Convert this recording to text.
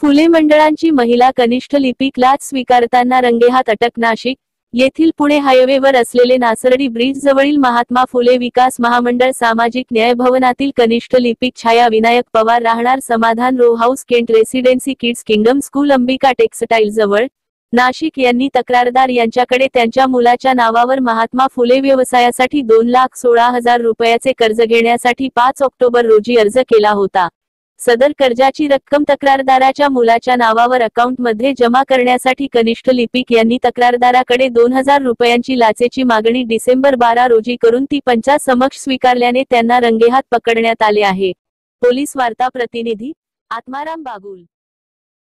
फुले मंडळांची महिला कनिष्ठ लिपिक लाच स्वीकारताना रंगेहात अटक. नाशिक येथील पुणे हायवेवर असलेले नासर्डी ब्रिज जवळील महात्मा फुले विकास महामंडळ सामाजिक न्याय भवनातील कनिष्ठ लिपिक छाया विनायक पवार राहणार Samadhan row house Kent residency kids kingdom school Ambika textile जवळ नाशिक यांनी तक्रारदार यांच्याकडे त्यांच्या मुलाच्या नावावर महात्मा फुले व्यवसायासाठी 2,16,000 रुपयाचे कर्ज घेण्यासाठी 5 ऑक्टोबर रोजी अर्ज केला होता. सदर कर्जाची रक्कम तक्रारदाराच्या मुलाच्या नावावर अकाउंटमध्ये जमा करण्यासाठी कनिष्ठ लिपिक यांनी तक्रारदाराकडे 2,000 रुपयांची लाचेची मागणी डिसेंबर 12 रोजी करून ती पंचासमक्ष स्वीकारल्याने त्यांना रंगेहात पकडण्यात आले आहे. पोलीस वार्ता प्रतिनिधी आत्माराम बागुल.